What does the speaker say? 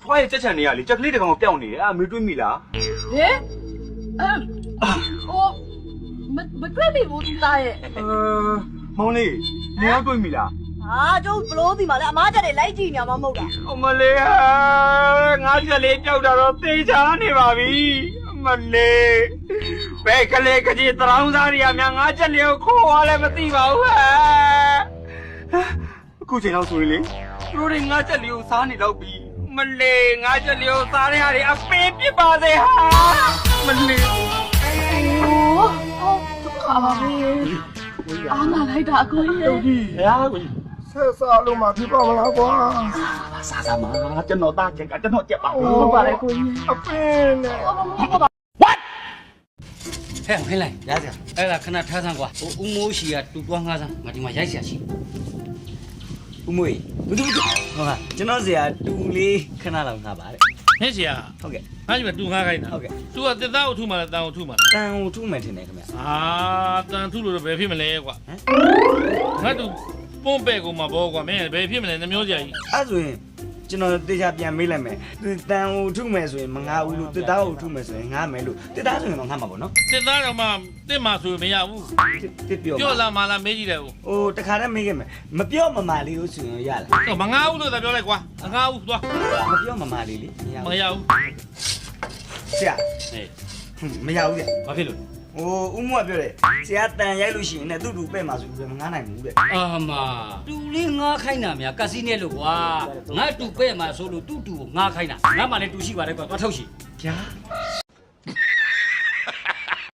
ထွားရဲ့ကြက်ချန်နေရလေကြက်ကလေးတကောင်ပျောက်နေတယ်အဲ့မေတွေးမိလား ဟဲ့မတွေ့ပြီဘူးသားရဲ့ မောင်လေးနေရောက်တွေးမိလား ဟာကျုပ်ဘလို့ဒီမှာလဲအမားတက်တယ်လိုက်ကြည့်နေမှာမဟုတ်တာ အမလေးဟာငါကြက်လေးပျောက်တာတော့သေချာနေပါပြီအမလေးဘယ်ကလေးကကြီးတရောင်းသားတွေကများငါကြက်လေးကိုခိုးသွားလဲမသိပါဘူးဟဲ့အခုချိန်တော့ဆိုရင်လေသူတို့တွေငါကြက်လေးကိုစားနေတော့ပြီမလေးငါကြက်လေးကိုစားရရတယ်အပင်းပြစ်ပါစေဟာမလေး အာပါပဲအားလာလိုက်တာအကိုကြီး ဒီဟာကို ဆက်စားလို့မှဖြစ်ပါမလားကွာ စားစားမှာကျွန်တော်သားချင်ကကျွန်တော်ကြက်ပါ ဟုတ်ပါလေကိုကြီး အပင်းနဲ့ ဟဲ့ဟင်းလိုက်ရစရာအဲ့ဒါခဏထားစမ်းကွာဟိုဦးမိုးရှိကတူတွားငါးစမ်းငါဒီမှာရိုက်စရာရှိဦးမိုးဘူးဟုတ်ကဲ့ကျွန်တော်စရာတူလေးခဏလောက်ငါပါတဲ့ ဟဲ့ဆရာ ဟုတ်ကဲ့ ငါ့ဒီမှာတူငါးခိုင်းတာ ဟုတ်ကဲ့ သူကတစ်သားကိုထုမှလားတန်ကိုထုမှလား တန်ကိုထုမယ်ထင်တယ်ခင်ဗျ အာတန်ထုလို့တော့ဘယ်ဖြစ်မလဲကွာငါတူပွန့်ပဲ့ကုန်မှာဘောကွာမင်းဘယ်ဖြစ်မလဲနှမျိုးစရာကြီး အဲ့ဆိုရင်ကျွန်တော်တေချာပြန်မေးလိုက်မယ်သူတန်ကိုထုမယ်ဆိုရင်မငါဘူးလို့တစ်သားကိုထုမယ်ဆိုရင်ငါမယ်လို့တစ်သားဆိုရင်တော့ငါမှာပေါ့နော် တစ်သားတော့မှတစ်မှဆိုရင်မရဘူး တစ်ပြော ပြောလားမလားမေးကြည့်တယ်ဟို ဟိုတခါတည်းမေးခဲ့မယ်မပြောမမာလေးလို့ဆိုရင်ရလား တော့မငါဘူးလို့သာပြောလိုက်ကွာမငါဘူးသွား မပြောမမာလေးလေမရ မ ဘူး ရဘူး ဆရာ ဟေး မရဘူးလေ ဘာဖြစ်လို့ ဟိုဦးမွတ်ပြောတယ်ဆရာတန်ရိုက်လို့ရှိရင်လည်းသူ့တူပဲ့မှာဆိုပြီးမငားနိုင်ဘူးတဲ့ အာမတူလေးငါးခိုင်းတာများကစီနဲ့လို့ကွာငါတူပဲ့မှာဆိုလို့တူကိုငါးခိုင်းတာငါမှလည်းတူရှိပါတယ်ကွာသွားထုတ်ရှိ ဗျာ